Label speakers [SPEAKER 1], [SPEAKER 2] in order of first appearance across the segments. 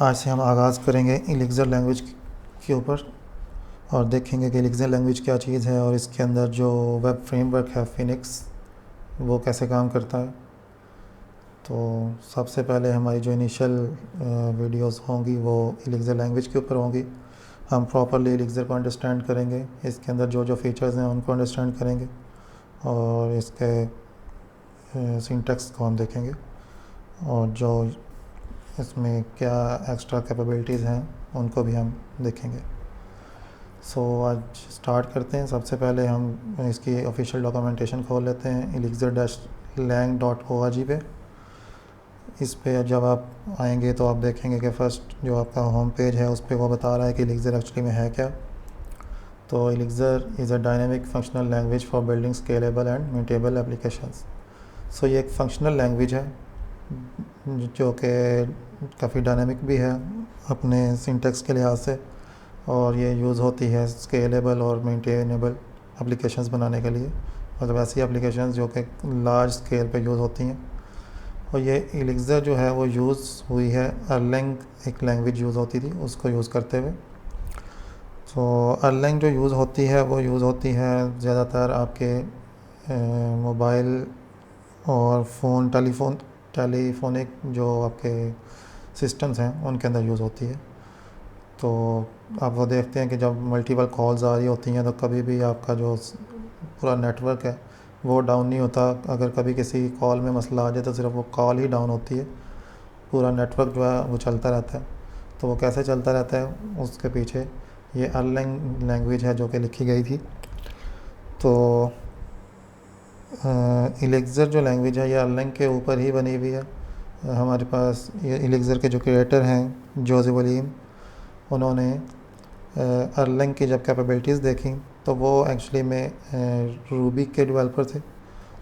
[SPEAKER 1] आज से हम आगाज़ करेंगे एलिक्ज़र लैंग्वेज के ऊपर और देखेंगे कि एलिक्ज़र लैंग्वेज क्या चीज़ है और इसके अंदर जो वेब फ्रेमवर्क है फिनिक्स वो कैसे काम करता है। तो सबसे पहले हमारी जो इनिशियल वीडियोस होंगी वो एलिक्ज़र लैंग्वेज के ऊपर होंगी। हम प्रॉपरली एलिक्ज़र को अंडरस्टैंड करेंगे, इसके अंदर जो जो फीचर्स हैं उनको अंडरस्टैंड करेंगे और इसके सिंटैक्स को हम देखेंगे और जो इसमें क्या एक्स्ट्रा कैपेबिलिटीज़ हैं उनको भी हम देखेंगे। आज स्टार्ट करते हैं। सबसे पहले हम इसकी ऑफिशियल डॉक्यूमेंटेशन खोल लेते हैं elixir-lang.org पे। इस पे जब आप आएंगे तो आप देखेंगे कि फ़र्स्ट जो आपका होम पेज है उस पर वो बता रहा है कि elixir एक्चुअली में है क्या। तो elixir is a dynamic functional language for building scalable and maintainable applications. ये एक फंक्शनल लैंग्वेज है जो कि काफ़ी डायनेमिक भी है अपने सिंटैक्स के लिहाज से, और ये यूज़ होती है स्केलेबल और मेंटेनेबल एप्लीकेशंस बनाने के लिए, मतलब ऐसी एप्लीकेशंस जो कि लार्ज स्केल पे यूज़ होती हैं। और ये elixir जो है वो यूज़ हुई है erlang, एक लैंग्वेज यूज़ होती थी उसको यूज़ करते हुए। erlang जो यूज़ होती है वो यूज़ होती है ज़्यादातर आपके मोबाइल और टेलीफोनिक जो आपके सिस्टम्स हैं उनके अंदर यूज़ होती है। तो आप वो देखते हैं कि जब मल्टीपल कॉल्स आ रही होती हैं तो कभी भी आपका जो पूरा नेटवर्क है वो डाउन नहीं होता। अगर कभी किसी कॉल में मसला आ जाए तो सिर्फ वो कॉल ही डाउन होती है, पूरा नेटवर्क जो है वो चलता रहता है। तो वो कैसे चलता रहता है, उसके पीछे ये erlang लैंग्वेज है जो कि लिखी गई थी। तो elixir जो लैंग्वेज है ये erlang के ऊपर ही बनी हुई है। हमारे पास ये elixir के जो क्रिएटर हैं जोज़े विलियम, उन्होंने erlang की जब कैपेबिलिटीज़ देखी तो वो एक्चुअली में रूबी के डेवलपर थे।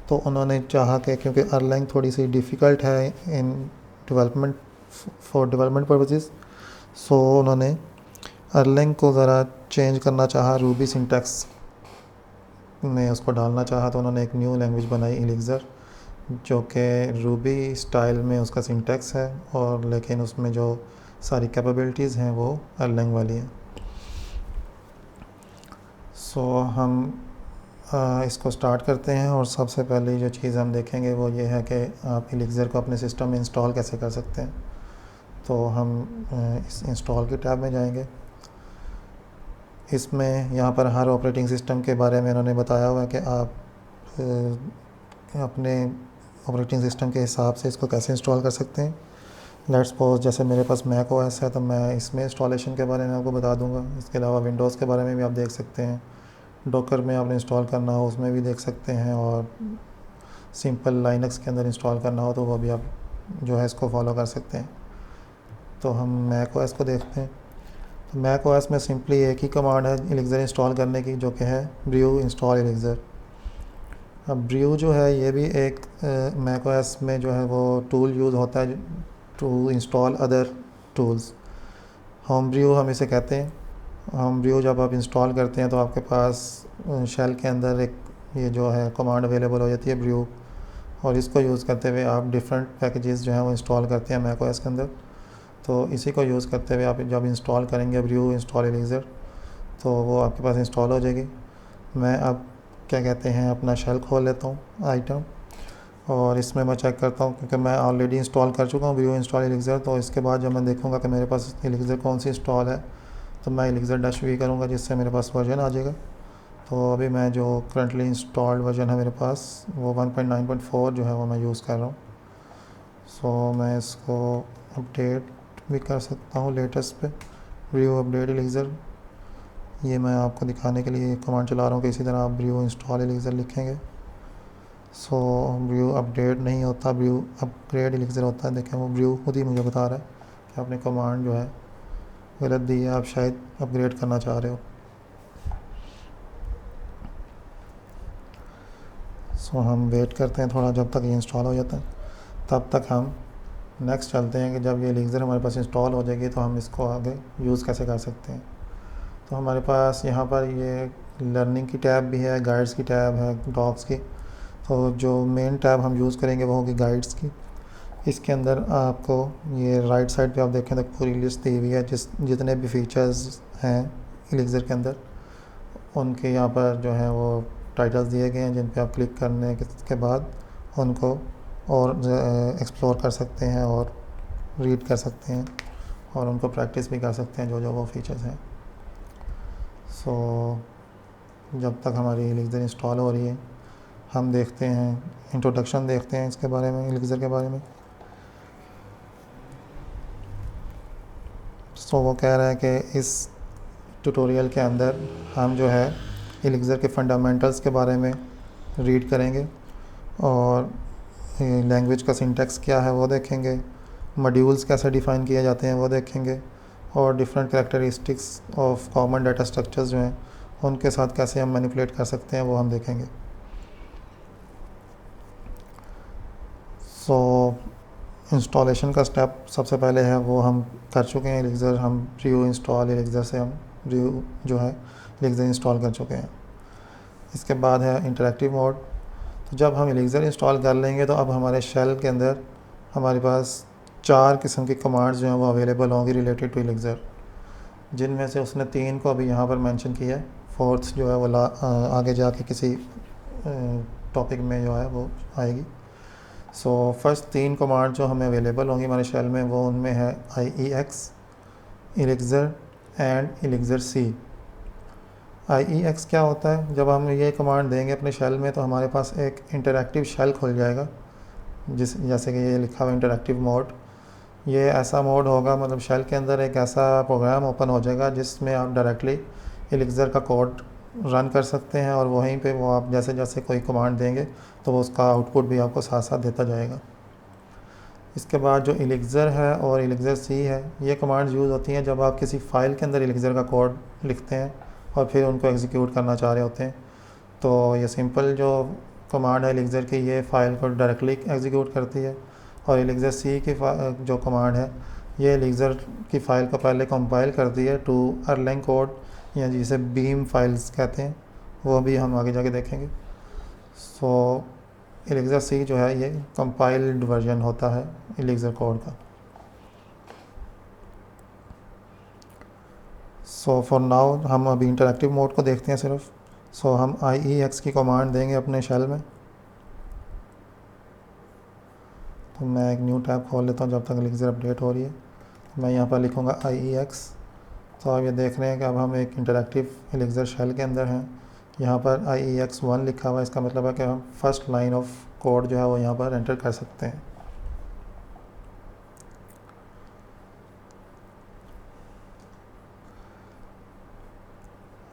[SPEAKER 1] तो उन्होंने चाहा कि क्योंकि erlang थोड़ी सी डिफ़िकल्ट है in development for development purposes, उन्होंने erlang को ज़रा चेंज करना चाहा, रूबी सिंटैक्स में उसको डालना चाहा। तो उन्होंने एक न्यू लैंग्वेज बनाई elixir जो कि रूबी स्टाइल में उसका सिंटैक्स है, और लेकिन उसमें जो सारी कैपेबिलिटीज़ हैं वो erlang वाली हैं। हम इसको स्टार्ट करते हैं और सबसे पहले जो चीज़ हम देखेंगे वो ये है कि आप elixir को अपने सिस्टम में इंस्टॉल कैसे कर सकते हैं। तो हम इस इंस्टॉल के टैब में जाएंगे। इसमें यहाँ पर हर ऑपरेटिंग सिस्टम के बारे में इन्होंने बताया हुआ है कि आप अपने ऑपरेटिंग सिस्टम के हिसाब से इसको कैसे इंस्टॉल कर सकते हैं। लेट्स सपोज जैसे मेरे पास मैक ओएस है तो मैं इसमें इंस्टॉलेशन के बारे में आपको बता दूंगा। इसके अलावा विंडोज़ के बारे में भी आप देख सकते हैं, डॉकर में आपने इंस्टॉल करना हो उसमें भी देख सकते हैं, और सिंपल लाइनक्स के अंदर इंस्टॉल करना हो तो वो भी आप जो है इसको फॉलो कर सकते हैं। तो हम मैक ओएस को देखते हैं। तो मैक ओएस में सिंपली एक ही कमांड है elixir इंस्टॉल करने की, जो कि है brew इंस्टॉल elixir। अब brew जो है ये भी एक मैक ओएस में जो है वो टूल यूज़ होता है to install other tools. Home brew हम इसे कहते हैं। होम brew जब आप इंस्टॉल करते हैं तो आपके पास शेल के अंदर एक ये जो है कमांड अवेलेबल हो जाती है brew, और इसको यूज़ करते हुए आप डिफरेंट पैकेजेस जो हैं वो इंस्टॉल करते हैं मैक ओएस के अंदर। तो इसी को यूज़ करते हुए आप जब इंस्टॉल करेंगे brew इंस्टॉल elixir तो वो आपके पास इंस्टॉल हो जाएगी। मैं अब क्या कहते हैं अपना शेल खोल लेता हूँ आइटम, और इसमें मैं चेक करता हूँ क्योंकि मैं ऑलरेडी इंस्टॉल कर चुका हूँ brew इंस्टॉल elixir। तो इसके बाद जब मैं देखूँगा कि मेरे पास elixir कौन सी इंस्टॉल है तो मैं elixir-v करूँगा, जिससे मेरे पास वर्जन आ जाएगा। तो अभी मैं जो करंटली इंस्टॉल्ड वर्जन है मेरे पास वो 1.9.4 जो है वो मैं यूज़ कर रहा हूँ। मैं इसको अपडेट भी कर सकता हूँ लेटेस्ट पे, brew अपडेट elixir। ये मैं आपको दिखाने के लिए कमांड चला रहा हूँ कि इसी तरह आप brew इंस्टॉल elixir लिखेंगे। brew अपडेट नहीं होता, brew अपग्रेड elixir होता है। देखें वो brew खुद ही मुझे बता रहा है कि आपने कमांड जो है गलत दी है, आप शायद अपग्रेड करना चाह रहे हो। हम वेट करते हैं थोड़ा जब तक ये इंस्टॉल हो जाता है। तब तक हम नेक्स्ट चलते हैं कि जब ये elixir हमारे पास इंस्टॉल हो जाएगी तो हम इसको आगे यूज़ कैसे कर सकते हैं। तो हमारे पास यहाँ पर ये लर्निंग की टैब भी है, गाइड्स की टैब है, डॉक्स की। तो जो मेन टैब हम यूज़ करेंगे वो होगी गाइड्स की। इसके अंदर आपको ये राइट साइड पे आप देखें तो पूरी लिस्ट दी हुई है जितने भी फीचर्स हैं एलिक्सर के अंदर, उनके यहाँ पर जो है वो टाइटल्स दिए गए हैं जिन पे आप क्लिक करने के बाद उनको और एक्सप्लोर कर सकते हैं और रीड कर सकते हैं और उनको प्रैक्टिस भी कर सकते हैं जो जो वो फीचर्स हैं। सो जब तक हमारी एलिक्सर इंस्टॉल हो रही है हम देखते हैं इंट्रोडक्शन देखते हैं इसके बारे में, एलिक्सर के बारे में। सो वो कह रहा है कि इस ट्यूटोरियल के अंदर हम जो है एलिक्सर के फंडामेंटल्स के बारे में रीड करेंगे और लैंग्वेज का सिंटैक्स क्या है वो देखेंगे, मॉड्यूल्स कैसे डिफ़ाइन किए जाते हैं वो देखेंगे और different characteristics of common data structures जो हैं उनके साथ कैसे हम मैनिपुलेट कर सकते हैं वो हम देखेंगे। सो इंस्टॉलेशन का स्टेप सबसे पहले है वो हम कर चुके हैं एलिक्सर, हम रिव्यू इंस्टॉल एलिक्सर से हम रिव्यू जो है एलिक्सर इंस्टॉल कर चुके हैं। इसके बाद है इंटरैक्टिव मोड। तो जब हम एलिक्सर इंस्टॉल कर लेंगे तो अब हमारे शेल के अंदर हमारे पास 4 किस्म की कमांड्स जो हैं वो अवेलेबल होंगी रिलेटेड टू एलिक्सर, जिनमें से उसने 3 को अभी यहाँ पर मेंशन किया है, फोर्थ जो है वो आगे जाके किसी टॉपिक में जो है वो आएगी। सो फर्स्ट 3 कमांड जो हमें अवेलेबल होंगी हमारे शेल में वो उनमें है IEX, elixir and elixir C। IEX क्या होता है? जब हम ये कमांड देंगे अपने शेल में तो हमारे पास एक इंटरैक्टिव शेल खुल जाएगा, जैसे कि ये लिखा हुआ इंटरैक्टिव मोड। ये ऐसा मोड होगा, मतलब शेल के अंदर एक ऐसा प्रोग्राम ओपन हो जाएगा जिसमें आप डायरेक्टली एलिक्सर का कोड रन कर सकते हैं और वहीं पे वो आप जैसे जैसे कोई कमांड देंगे तो वो उसका आउटपुट भी आपको साथ साथ देता जाएगा। इसके बाद जो एलिक्सर है और एलिक्सर C है, ये कमांड्स यूज़ होती हैं जब आप किसी फ़ाइल के अंदर एलिक्सर का कोड लिखते हैं और फिर उनको एग्जीक्यूट करना चाह रहे होते हैं। तो ये सिंपल जो कमांड है एलिक्सर की, ये फ़ाइल को डायरेक्टली एग्जीक्यूट करती है और एलिक्सर C की जो कमांड है ये एलिक्सर की फ़ाइल को पहले कंपाइल करती है टू अर्लिंग कोड या जिसे बीम फाइल्स कहते हैं, वो भी हम आगे जाके देखेंगे। सो एलिक्सर C जो है ये कंपाइल्ड वर्जन होता है एलिक्सर कोड का। सो फॉर नाउ हम अभी इंटरैक्टिव मोड को देखते हैं सिर्फ। सो हम IEX की कमांड देंगे अपने शेल में। तो मैं एक न्यू टैब खोल लेता हूँ जब तक एलिक्सर अपडेट हो रही है। मैं यहाँ पर लिखूँगा IEX। तो आप ये देख रहे हैं कि अब हम एक इंटरैक्टिव एलिक्सर शेल के अंदर हैं। यहाँ पर IEX 1 लिखा हुआ है, इसका मतलब है कि हम फर्स्ट लाइन ऑफ कोड जो है वो यहाँ पर एंटर कर सकते हैं।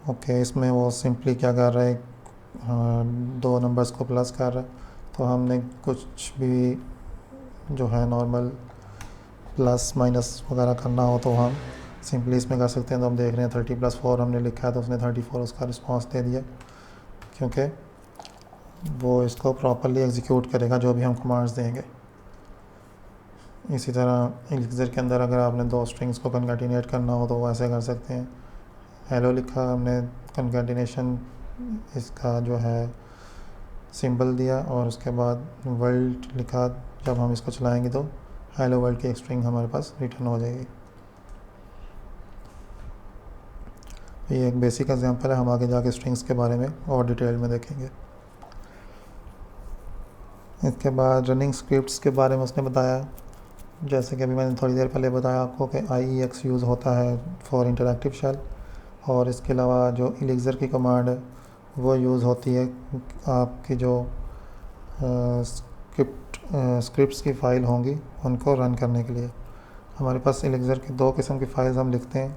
[SPEAKER 1] ओके, इसमें वो सिंपली क्या कर रहा है, 2 नंबर्स को प्लस कर रहा है। तो हमने कुछ भी जो है नॉर्मल प्लस माइनस वगैरह करना हो तो हम सिंपली इसमें कर सकते हैं। तो हम देख रहे हैं 30 + 4 हमने लिखा है तो उसने 34 उसका रिस्पांस दे दिया, क्योंकि वो इसको प्रॉपरली एग्जीक्यूट करेगा जो भी हम कमांड्स देंगे। इसी तरह एलिक्सर के अंदर अगर आपने 2 स्ट्रिंग्स को कंकैटिनेट करना हो तो वो ऐसे कर सकते हैं। हेलो लिखा हमने, कंकैटिनेशन इसका जो है सिंबल दिया और उसके बाद वर्ल्ड लिखा। जब हम इसको चलाएंगे तो हेलो वर्ल्ड की एक स्ट्रिंग हमारे पास रिटर्न हो जाएगी। ये एक बेसिक एग्जांपल है, हम आगे जाके स्ट्रिंग्स के बारे में और डिटेल में देखेंगे। इसके बाद रनिंग स्क्रिप्ट्स के बारे में उसने बताया, जैसे कि अभी मैंने थोड़ी देर पहले बताया आपको कि IEX यूज़ होता है फॉर इंटरैक्टिव शेल, और इसके अलावा जो एलिक्सर की कमांड है वो यूज़ होती है आपकी जो स्क्रिप्ट्स की फ़ाइल होंगी उनको रन करने के लिए। हमारे पास एलिक्सर की 2 किस्म की फ़ाइल्स हम लिखते हैं,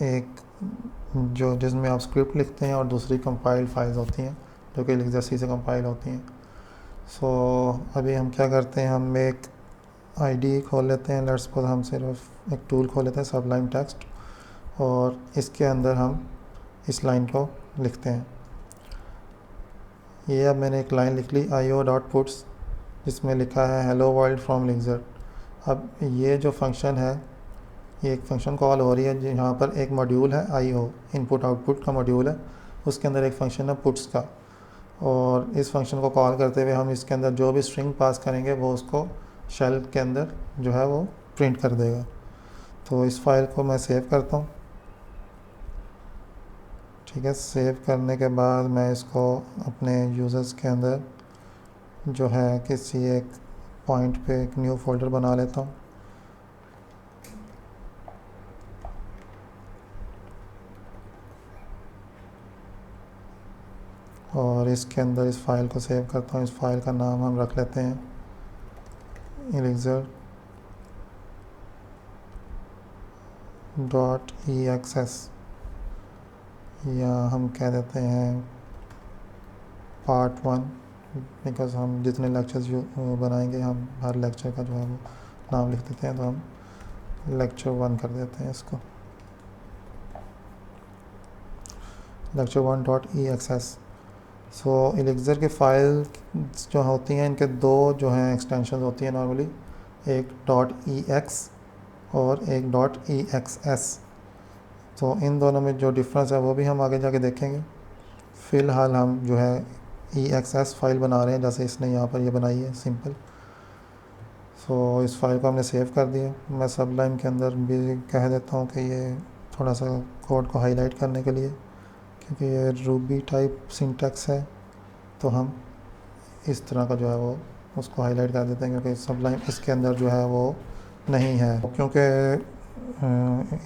[SPEAKER 1] एक जो जिसमें आप स्क्रिप्ट लिखते हैं और दूसरी कंपाइल्ड फाइल्स होती हैं जो कि एलिक्सर C से कंपाइल होती हैं। सो अभी हम क्या करते हैं, हम एक ID खोल लेते हैं। लेट्स सपोज हम सिर्फ एक टूल खोल लेते हैं सबलाइम टेक्स्ट, और इसके अंदर हम इस लाइन को लिखते हैं। ये अब मैंने एक लाइन लिख ली io.puts जिसमें लिखा है हेलो वर्ल्ड फ्रॉम एलिक्सर। अब ये जो फंक्शन है ये एक फंक्शन कॉल हो रही है जहाँ पर एक मॉड्यूल है IO, इनपुट आउटपुट का मॉड्यूल है, उसके अंदर एक फंक्शन है पुट्स का, और इस फंक्शन को कॉल करते हुए हम इसके अंदर जो भी स्ट्रिंग पास करेंगे वो उसको शेल के अंदर जो है वो प्रिंट कर देगा। तो इस फाइल को मैं सेव करता हूँ। ठीक है, सेव करने के बाद मैं इसको अपने यूज़र्स के अंदर जो है किसी एक पॉइंट पे एक न्यू फोल्डर बना लेता हूँ। और इसके अंदर इस फाइल को सेव करता हूँ। इस फाइल का नाम हम रख लेते हैं elixir.exs, या हम कह देते हैं पार्ट 1, बिकॉज़ हम जितने लेक्चर्स बनाएंगे हम हर लेक्चर का जो है वो नाम लिख देते हैं, तो हम लेक्चर 1 कर देते हैं इसको, lecture1.exs। सो elixir की फ़ाइल जो होती हैं इनके दो जो हैं एक्सटेंशन होती हैं नॉर्मली, एक .ex और एक .exs। तो इन दोनों में जो डिफरेंस है वो भी हम आगे जाके देखेंगे। फ़िलहाल हम जो है exs फाइल बना रहे हैं, जैसे इसने यहाँ पर ये बनाई है सिंपल। सो इस फाइल को हमने सेव कर दिया। मैं सबलाइन के अंदर भी कह देता हूँ कि ये थोड़ा सा कोड को हाईलाइट करने के लिए, क्योंकि ये रूबी टाइप सिंटैक्स है, तो हम इस तरह का जो है वो उसको हाईलाइट कर देते हैं, क्योंकि सबलाइन इसके अंदर जो है वो नहीं है, क्योंकि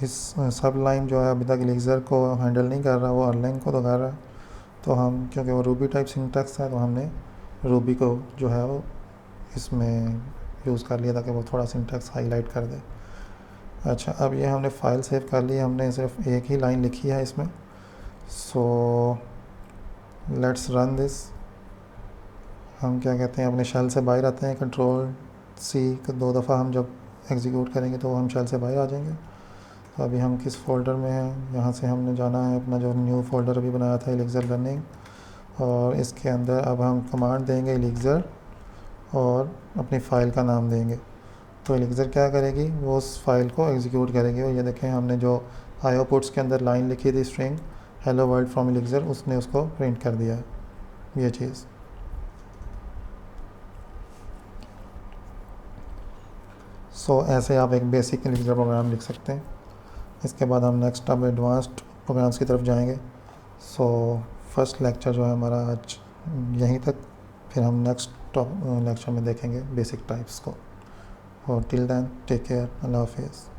[SPEAKER 1] इस सबलाइन जो है अभी तक elixir को हैंडल नहीं कर रहा, वो अर्लिंग को तो कर रहा है। तो हम क्योंकि वो रूबी टाइप सिंटैक्स है, तो हमने रूबी को जो है वो इसमें यूज़ कर लिया ताकि वो थोड़ा सिंटैक्स हाईलाइट कर दे। अच्छा, अब ये हमने फ़ाइल सेव कर ली, हमने सिर्फ एक ही लाइन लिखी है इसमें। So let's run this. हम क्या कहते हैं, अपने शेल से बाहर आते हैं, Ctrl+C 2 दफ़ा हम जब एग्जीक्यूट करेंगे तो हम शेल से बाहर आ जाएंगे। तो अभी हम किस फोल्डर में हैं, यहाँ से हमने जाना है अपना जो न्यू फोल्डर अभी बनाया था elixir लर्निंग, और इसके अंदर अब हम कमांड देंगे elixir और अपनी फ़ाइल का नाम देंगे। तो elixir क्या करेगी, वो उस फाइल को एग्जीक्यूट करेगी। और ये देखें, हमने जो IO पुट्स के अंदर लाइन लिखी थी string hello world from elixir, उसने उसको प्रिंट कर दिया है ये चीज़। सो ऐसे आप एक बेसिक elixir प्रोग्राम लिख सकते हैं। इसके बाद हम नेक्स्ट अब एडवांस्ड प्रोग्राम्स की तरफ जाएंगे। सो फर्स्ट लेक्चर जो है हमारा आज यहीं तक, फिर हम नेक्स्ट लेक्चर में देखेंगे बेसिक टाइप्स को। और टिल देन टेक केयर, अल्लाह हाफिज़।